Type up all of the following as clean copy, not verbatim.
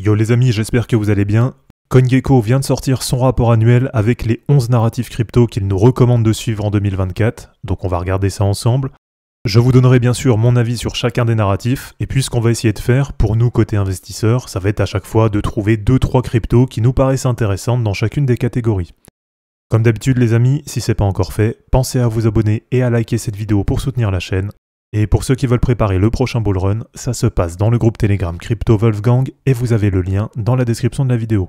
Yo les amis, j'espère que vous allez bien. CoinGecko vient de sortir son rapport annuel avec les 11 narratifs crypto qu'il nous recommande de suivre en 2024, donc on va regarder ça ensemble. Je vous donnerai bien sûr mon avis sur chacun des narratifs, et puis ce qu'on va essayer de faire, pour nous côté investisseurs, ça va être à chaque fois de trouver 2-3 cryptos qui nous paraissent intéressantes dans chacune des catégories. Comme d'habitude les amis, si c'est pas encore fait, pensez à vous abonner et à liker cette vidéo pour soutenir la chaîne. Et pour ceux qui veulent préparer le prochain bull run, ça se passe dans le groupe Telegram Crypto Wolfgang et vous avez le lien dans la description de la vidéo.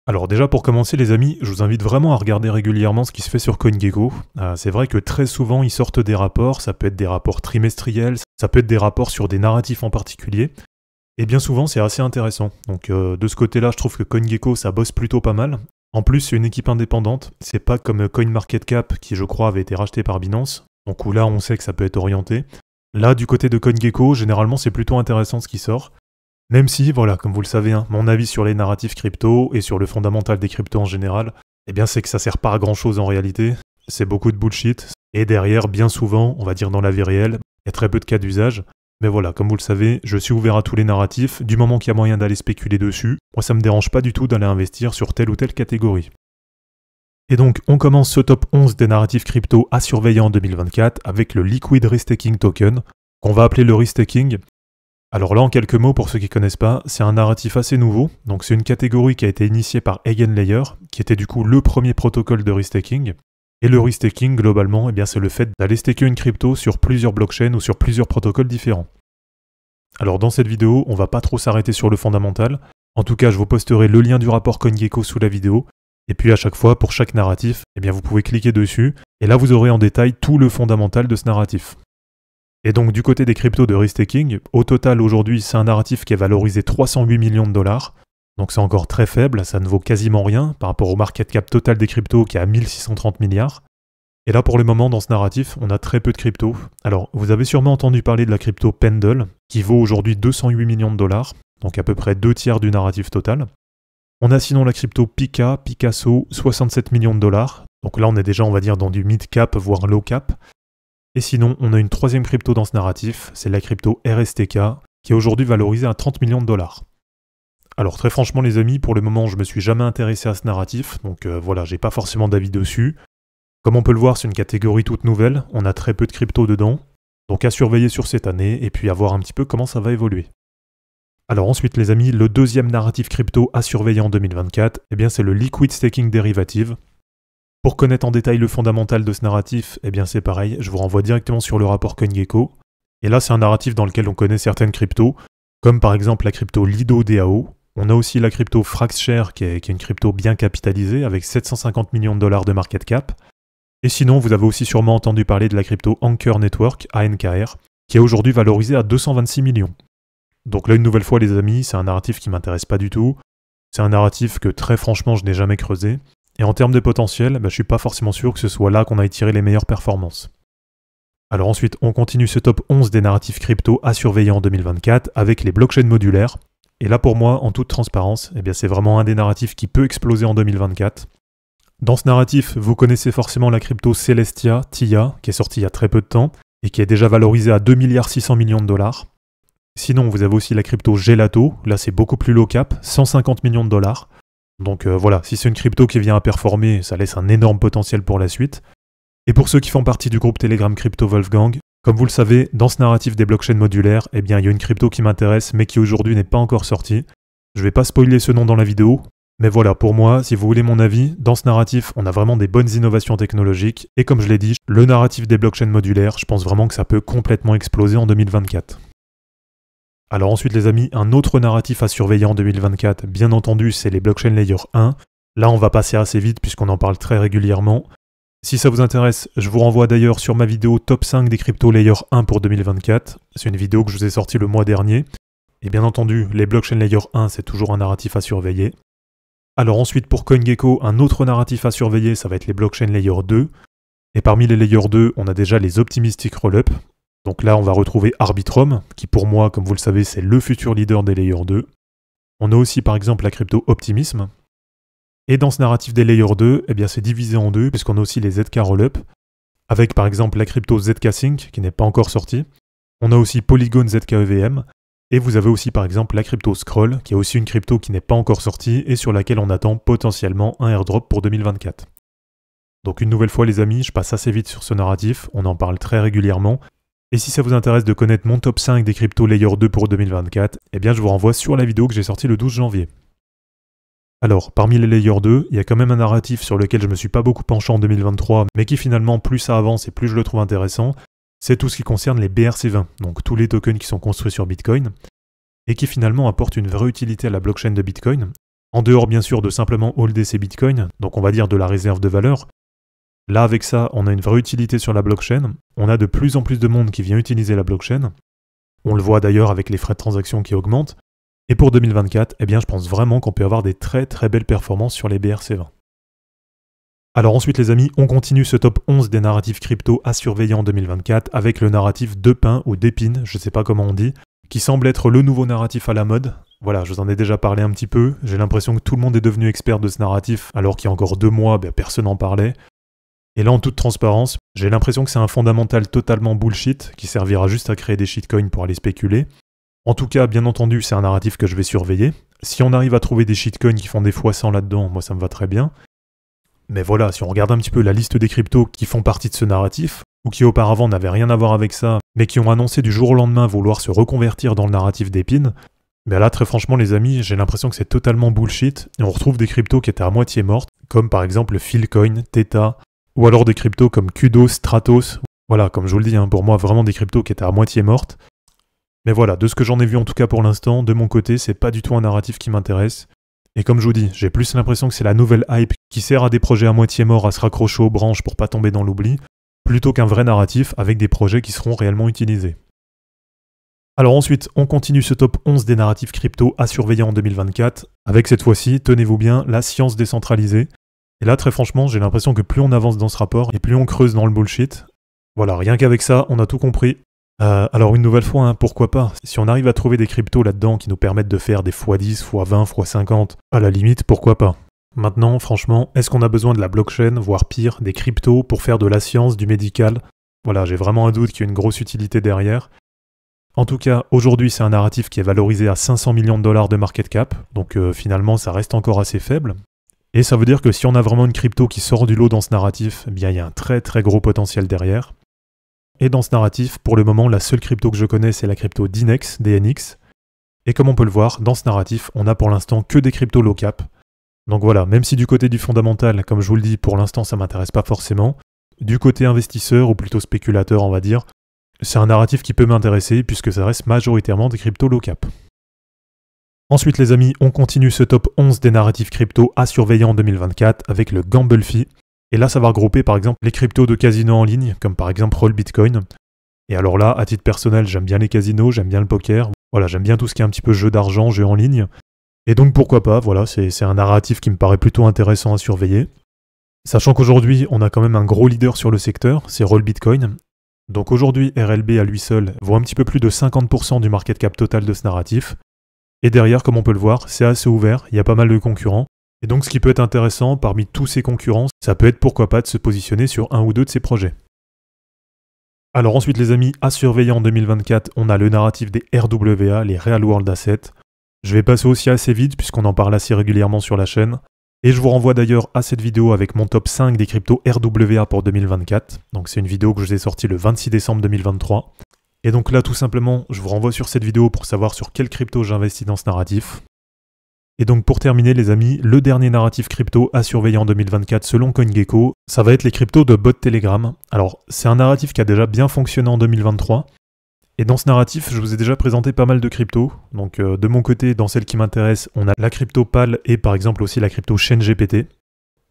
Alors déjà pour commencer les amis, je vous invite vraiment à regarder régulièrement ce qui se fait sur CoinGecko. C'est vrai que très souvent ils sortent des rapports, ça peut être des rapports trimestriels, ça peut être des rapports sur des narratifs en particulier. Et bien souvent c'est assez intéressant, donc de ce côté-là je trouve que CoinGecko ça bosse plutôt pas mal. En plus c'est une équipe indépendante, c'est pas comme CoinMarketCap qui je crois avait été racheté par Binance, donc où là on sait que ça peut être orienté. Là du côté de CoinGecko, généralement c'est plutôt intéressant ce qui sort. Même si, voilà, comme vous le savez, hein, mon avis sur les narratifs crypto et sur le fondamental des cryptos en général, eh bien c'est que ça sert pas à grand chose en réalité, c'est beaucoup de bullshit, et derrière bien souvent, on va dire dans la vie réelle, il y a très peu de cas d'usage. Mais voilà, comme vous le savez, je suis ouvert à tous les narratifs, du moment qu'il y a moyen d'aller spéculer dessus, moi ça me dérange pas du tout d'aller investir sur telle ou telle catégorie. Et donc, on commence ce top 11 des narratifs crypto à surveiller en 2024 avec le Liquid Restaking Token, qu'on va appeler le restaking. Alors là, en quelques mots, pour ceux qui ne connaissent pas, c'est un narratif assez nouveau, donc c'est une catégorie qui a été initiée par Eigenlayer, qui était du coup le premier protocole de restaking. Et le restaking, globalement, eh bien, c'est le fait d'aller staker une crypto sur plusieurs blockchains ou sur plusieurs protocoles différents. Alors dans cette vidéo, on va pas trop s'arrêter sur le fondamental. En tout cas, je vous posterai le lien du rapport CoinGecko sous la vidéo. Et puis à chaque fois, pour chaque narratif, eh bien, vous pouvez cliquer dessus. Et là, vous aurez en détail tout le fondamental de ce narratif. Et donc du côté des cryptos de restaking, au total aujourd'hui, c'est un narratif qui est valorisé 308 millions de dollars. Donc c'est encore très faible, ça ne vaut quasiment rien par rapport au market cap total des cryptos qui est à 1630 milliards. Et là pour le moment dans ce narratif, on a très peu de cryptos. Alors vous avez sûrement entendu parler de la crypto Pendle, qui vaut aujourd'hui 208 millions de dollars, donc à peu près 2/3 du narratif total. On a sinon la crypto Pika, Picasso, 67 millions de dollars. Donc là on est déjà on va dire dans du mid cap voire low cap. Et sinon on a une troisième crypto dans ce narratif, c'est la crypto RSTK, qui est aujourd'hui valorisée à 30 millions de dollars. Alors très franchement les amis, pour le moment je me suis jamais intéressé à ce narratif, donc voilà, j'ai pas forcément d'avis dessus. Comme on peut le voir, c'est une catégorie toute nouvelle, on a très peu de crypto dedans, donc à surveiller sur cette année et puis à voir un petit peu comment ça va évoluer. Alors ensuite les amis, le deuxième narratif crypto à surveiller en 2024, eh bien c'est le Liquid Staking Derivative. Pour connaître en détail le fondamental de ce narratif, eh bien c'est pareil, je vous renvoie directement sur le rapport CoinGecko. Et là c'est un narratif dans lequel on connaît certaines cryptos, comme par exemple la crypto Lido DAO. On a aussi la crypto FraxShare qui est une crypto bien capitalisée avec 750 millions de dollars de market cap. Et sinon, vous avez aussi sûrement entendu parler de la crypto Anchor Network, ANKR, qui est aujourd'hui valorisée à 226 millions. Donc là, une nouvelle fois les amis, c'est un narratif qui m'intéresse pas du tout. C'est un narratif que très franchement, je n'ai jamais creusé. Et en termes de potentiel, je suis pas forcément sûr que ce soit là qu'on aille tirer les meilleures performances. Alors ensuite, on continue ce top 11 des narratifs crypto à surveiller en 2024 avec les blockchains modulaires. Et là pour moi, en toute transparence, eh bien c'est vraiment un des narratifs qui peut exploser en 2024. Dans ce narratif, vous connaissez forcément la crypto Celestia, TIA, qui est sortie il y a très peu de temps, et qui est déjà valorisée à 2,6 milliards de dollars. Sinon, vous avez aussi la crypto Gelato, là c'est beaucoup plus low cap, 150 millions de dollars. Donc voilà, si c'est une crypto qui vient à performer, ça laisse un énorme potentiel pour la suite. Et pour ceux qui font partie du groupe Telegram Crypto Wolfgang, comme vous le savez, dans ce narratif des blockchains modulaires, eh bien, il y a une crypto qui m'intéresse, mais qui aujourd'hui n'est pas encore sortie. Je vais pas spoiler ce nom dans la vidéo, mais voilà, pour moi, si vous voulez mon avis, dans ce narratif, on a vraiment des bonnes innovations technologiques, et comme je l'ai dit, le narratif des blockchains modulaires, je pense vraiment que ça peut complètement exploser en 2024. Alors ensuite les amis, un autre narratif à surveiller en 2024, bien entendu, c'est les blockchains layer 1. Là, on va passer assez vite puisqu'on en parle très régulièrement. Si ça vous intéresse, je vous renvoie d'ailleurs sur ma vidéo top 5 des crypto layer 1 pour 2024. C'est une vidéo que je vous ai sortie le mois dernier. Et bien entendu, les blockchain layer 1, c'est toujours un narratif à surveiller. Alors ensuite, pour CoinGecko, un autre narratif à surveiller, ça va être les blockchain layer 2. Et parmi les layer 2, on a déjà les optimistic rollup. Donc là, on va retrouver Arbitrum, qui pour moi, comme vous le savez, c'est le futur leader des layer 2. On a aussi par exemple la crypto Optimism. Et dans ce narratif des layer 2, eh bien c'est divisé en deux, puisqu'on a aussi les ZK Rollup. avec par exemple la crypto ZK-Sync qui n'est pas encore sortie. On a aussi Polygon ZK-EVM, et vous avez aussi par exemple la crypto Scroll, qui est aussi une crypto qui n'est pas encore sortie et sur laquelle on attend potentiellement un airdrop pour 2024. Donc une nouvelle fois les amis, je passe assez vite sur ce narratif, on en parle très régulièrement, et si ça vous intéresse de connaître mon top 5 des cryptos Layer 2 pour 2024, eh bien je vous renvoie sur la vidéo que j'ai sortie le 12 janvier. Alors, parmi les Layer 2, il y a quand même un narratif sur lequel je me suis pas beaucoup penché en 2023, mais qui finalement, plus ça avance et plus je le trouve intéressant, c'est tout ce qui concerne les BRC20, donc tous les tokens qui sont construits sur Bitcoin, et qui finalement apportent une vraie utilité à la blockchain de Bitcoin, en dehors bien sûr de simplement holder ces Bitcoins, donc on va dire de la réserve de valeur. Là avec ça, on a une vraie utilité sur la blockchain, on a de plus en plus de monde qui vient utiliser la blockchain, on le voit d'ailleurs avec les frais de transaction qui augmentent, et pour 2024, eh bien je pense vraiment qu'on peut avoir des très très belles performances sur les BRC20. Alors ensuite les amis, on continue ce top 11 des narratifs crypto à surveiller en 2024 avec le narratif de pain ou d'épine, je sais pas comment on dit, qui semble être le nouveau narratif à la mode. Voilà, je vous en ai déjà parlé un petit peu, j'ai l'impression que tout le monde est devenu expert de ce narratif, alors qu'il y a encore 2 mois, personne n'en parlait. Et là en toute transparence, j'ai l'impression que c'est un fondamental totalement bullshit, qui servira juste à créer des shitcoins pour aller spéculer. En tout cas, bien entendu, c'est un narratif que je vais surveiller. Si on arrive à trouver des shitcoins qui font des x100 là-dedans, moi ça me va très bien. Mais voilà, si on regarde un petit peu la liste des cryptos qui font partie de ce narratif, ou qui auparavant n'avaient rien à voir avec ça, mais qui ont annoncé du jour au lendemain vouloir se reconvertir dans le narratif d'épine, mais là très franchement les amis, j'ai l'impression que c'est totalement bullshit, et on retrouve des cryptos qui étaient à moitié mortes, comme par exemple Philcoin, Theta, ou alors des cryptos comme Kudos, Stratos, voilà, comme je vous le dis, pour moi vraiment des cryptos qui étaient à moitié mortes. Mais voilà, de ce que j'en ai vu en tout cas pour l'instant, de mon côté, c'est pas du tout un narratif qui m'intéresse. Et comme je vous dis, j'ai plus l'impression que c'est la nouvelle hype qui sert à des projets à moitié morts à se raccrocher aux branches pour pas tomber dans l'oubli, plutôt qu'un vrai narratif avec des projets qui seront réellement utilisés. Alors ensuite, on continue ce top 11 des narratifs crypto à surveiller en 2024, avec cette fois-ci, tenez-vous bien, la science décentralisée. Et là, très franchement, j'ai l'impression que plus on avance dans ce rapport, et plus on creuse dans le bullshit. Voilà, rien qu'avec ça, on a tout compris. Alors une nouvelle fois, pourquoi pas, si on arrive à trouver des cryptos là-dedans qui nous permettent de faire des x10, x20, x50, à la limite, pourquoi pas. Maintenant, franchement, est-ce qu'on a besoin de la blockchain, voire pire, des cryptos pour faire de la science, du médical? Voilà, j'ai vraiment un doute qu'il y ait une grosse utilité derrière. En tout cas, aujourd'hui, c'est un narratif qui est valorisé à 500 millions de dollars de market cap, donc finalement, ça reste encore assez faible. Et ça veut dire que si on a vraiment une crypto qui sort du lot dans ce narratif, eh bien il y a un très très gros potentiel derrière. Et dans ce narratif, pour le moment, la seule crypto que je connais, c'est la crypto DNX, DNX. Et comme on peut le voir, dans ce narratif, on a pour l'instant que des cryptos low cap. Donc voilà, même si du côté du fondamental, comme je vous le dis, pour l'instant ça m'intéresse pas forcément, du côté investisseur, ou plutôt spéculateur on va dire, c'est un narratif qui peut m'intéresser puisque ça reste majoritairement des cryptos low cap. Ensuite les amis, on continue ce top 11 des narratifs crypto à surveiller en 2024 avec le Gamblefy. Et là, ça va regrouper par exemple les cryptos de casinos en ligne, comme par exemple Roll Bitcoin. Et alors là, à titre personnel, j'aime bien les casinos, j'aime bien le poker. Voilà, j'aime bien tout ce qui est un petit peu jeu d'argent, jeu en ligne. Et donc pourquoi pas, voilà, c'est un narratif qui me paraît plutôt intéressant à surveiller. Sachant qu'aujourd'hui, on a quand même un gros leader sur le secteur, c'est Roll Bitcoin. Donc aujourd'hui, RLB à lui seul vaut un petit peu plus de 50% du market cap total de ce narratif. Et derrière, comme on peut le voir, c'est assez ouvert, il y a pas mal de concurrents. Et donc ce qui peut être intéressant parmi tous ces concurrents, ça peut être pourquoi pas de se positionner sur un ou deux de ces projets. Alors ensuite les amis, à surveiller en 2024, on a le narratif des RWA, les Real World Assets. Je vais passer aussi assez vite puisqu'on en parle assez régulièrement sur la chaîne. Et je vous renvoie d'ailleurs à cette vidéo avec mon top 5 des cryptos RWA pour 2024. Donc c'est une vidéo que je vous ai sortie le 26 décembre 2023. Et donc là tout simplement, je vous renvoie sur cette vidéo pour savoir sur quelle crypto j'investis dans ce narratif. Et donc pour terminer les amis, le dernier narratif crypto à surveiller en 2024 selon CoinGecko, ça va être les cryptos de bot Telegram. Alors c'est un narratif qui a déjà bien fonctionné en 2023. Et dans ce narratif, je vous ai déjà présenté pas mal de cryptos. Donc de mon côté, dans celle qui m'intéresse, on a la crypto PAL et par exemple aussi la crypto chaîne GPT.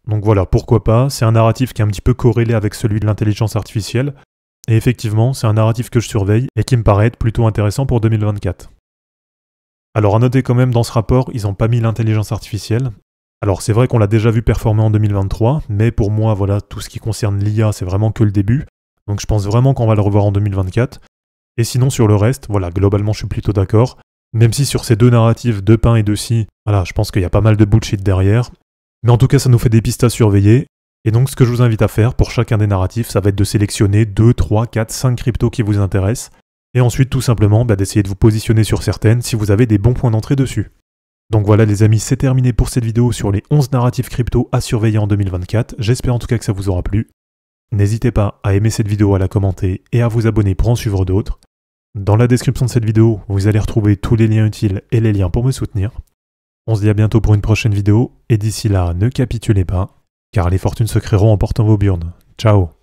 Donc voilà, pourquoi pas, c'est un narratif qui est un petit peu corrélé avec celui de l'intelligence artificielle. Et effectivement, c'est un narratif que je surveille et qui me paraît être plutôt intéressant pour 2024. Alors à noter quand même dans ce rapport, ils n'ont pas mis l'intelligence artificielle. Alors c'est vrai qu'on l'a déjà vu performer en 2023, mais pour moi, voilà, tout ce qui concerne l'IA, c'est vraiment que le début. Donc je pense vraiment qu'on va le revoir en 2024. Et sinon sur le reste, voilà, globalement je suis plutôt d'accord. Même si sur ces deux narratifs, de pain et de scie, voilà, je pense qu'il y a pas mal de bullshit derrière. Mais en tout cas, ça nous fait des pistes à surveiller. Et donc ce que je vous invite à faire pour chacun des narratifs, ça va être de sélectionner 2, 3, 4, 5 cryptos qui vous intéressent, et ensuite tout simplement d'essayer de vous positionner sur certaines si vous avez des bons points d'entrée dessus. Donc voilà les amis, c'est terminé pour cette vidéo sur les 11 narratifs crypto à surveiller en 2024, j'espère en tout cas que ça vous aura plu. N'hésitez pas à aimer cette vidéo, à la commenter et à vous abonner pour en suivre d'autres. Dans la description de cette vidéo, vous allez retrouver tous les liens utiles et les liens pour me soutenir. On se dit à bientôt pour une prochaine vidéo, et d'ici là, ne capitulez pas, car les fortunes se créeront en portant vos burnes. Ciao!